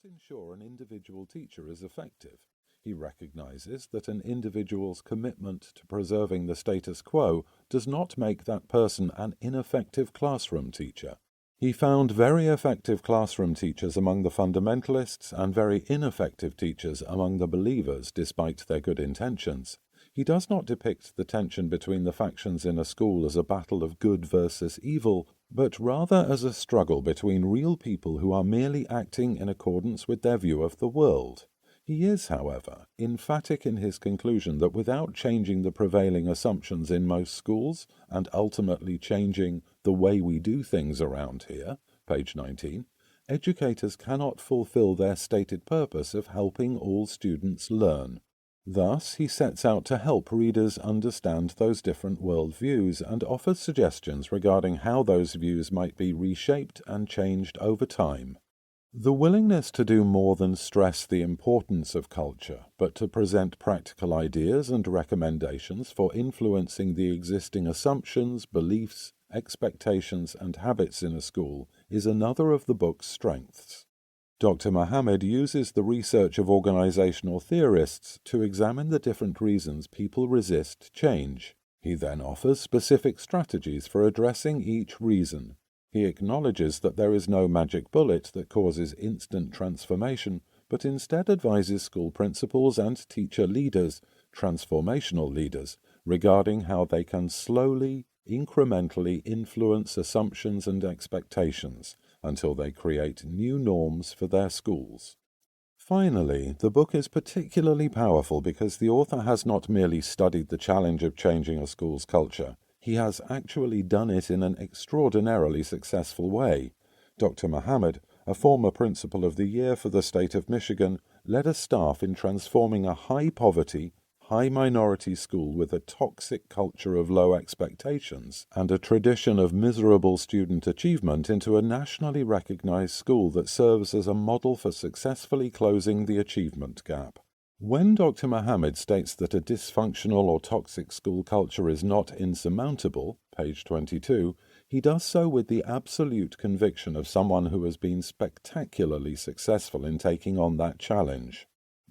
ensure an individual teacher is effective. He recognizes that an individual's commitment to preserving the status quo does not make that person an ineffective classroom teacher. He found very effective classroom teachers among the fundamentalists and very ineffective teachers among the believers, despite their good intentions. He does not depict the tension between the factions in a school as a battle of good versus evil, but rather as a struggle between real people who are merely acting in accordance with their view of the world. He is, however, emphatic in his conclusion that without changing the prevailing assumptions in most schools, and ultimately changing the way we do things around here, page 19, educators cannot fulfill their stated purpose of helping all students learn. Thus, he sets out to help readers understand those different worldviews and offers suggestions regarding how those views might be reshaped and changed over time. The willingness to do more than stress the importance of culture, but to present practical ideas and recommendations for influencing the existing assumptions, beliefs, expectations, and habits in a school is another of the book's strengths. Dr. Mohammed uses the research of organizational theorists to examine the different reasons people resist change. He then offers specific strategies for addressing each reason. He acknowledges that there is no magic bullet that causes instant transformation, but instead advises school principals and teacher leaders, transformational leaders, regarding how they can slowly, incrementally influence assumptions and expectations until they create new norms for their schools. Finally, the book is particularly powerful because the author has not merely studied the challenge of changing a school's culture. He has actually done it in an extraordinarily successful way. Dr. Mohammed, a former Principal of the Year for the state of Michigan, led a staff in transforming a high-poverty, high-minority school with a toxic culture of low expectations and a tradition of miserable student achievement into a nationally recognized school that serves as a model for successfully closing the achievement gap. When Dr. Mohammed states that a dysfunctional or toxic school culture is not insurmountable, page 22, he does so with the absolute conviction of someone who has been spectacularly successful in taking on that challenge.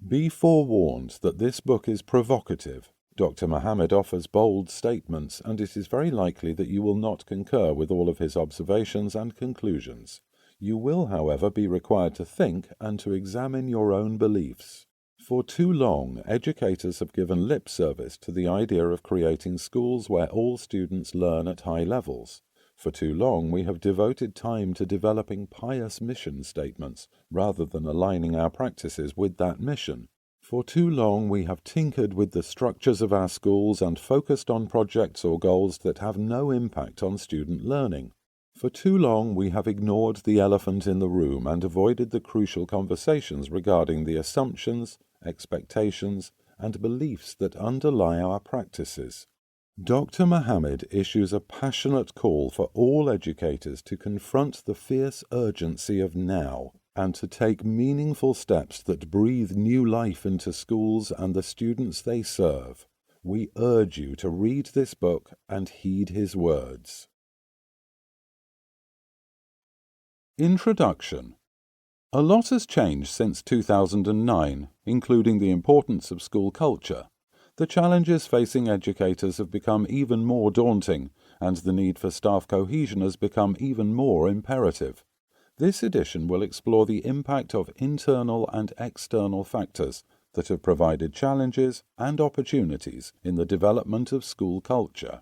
Be forewarned that this book is provocative. Dr. Mohammed offers bold statements, and it is very likely that you will not concur with all of his observations and conclusions. You will, however, be required to think and to examine your own beliefs. For too long, educators have given lip service to the idea of creating schools where all students learn at high levels. For too long, we have devoted time to developing pious mission statements, rather than aligning our practices with that mission. For too long, we have tinkered with the structures of our schools and focused on projects or goals that have no impact on student learning. For too long, we have ignored the elephant in the room and avoided the crucial conversations regarding the assumptions, expectations, and beliefs that underlie our practices. Dr. Mohammed issues a passionate call for all educators to confront the fierce urgency of now and to take meaningful steps that breathe new life into schools and the students they serve. We urge you to read this book and heed his words. Introduction. A lot has changed since 2009, including the importance of school culture. The challenges facing educators have become even more daunting, and the need for staff cohesion has become even more imperative. This edition will explore the impact of internal and external factors that have provided challenges and opportunities in the development of school culture.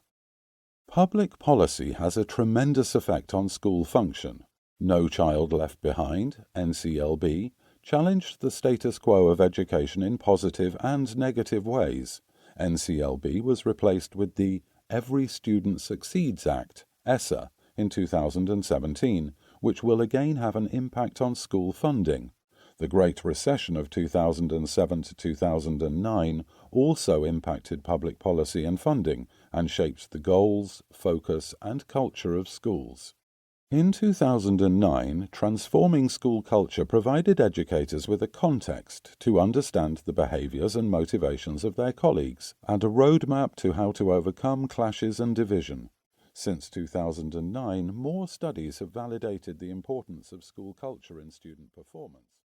Public policy has a tremendous effect on school function. No Child Left Behind, NCLB, challenged the status quo of education in positive and negative ways. NCLB was replaced with the Every Student Succeeds Act, ESSA, in 2017, which will again have an impact on school funding. The Great Recession of 2007 to 2009 also impacted public policy and funding and shaped the goals, focus, and culture of schools. In 2009, transforming school culture provided educators with a context to understand the behaviors and motivations of their colleagues and a roadmap to how to overcome clashes and division. Since 2009, more studies have validated the importance of school culture in student performance.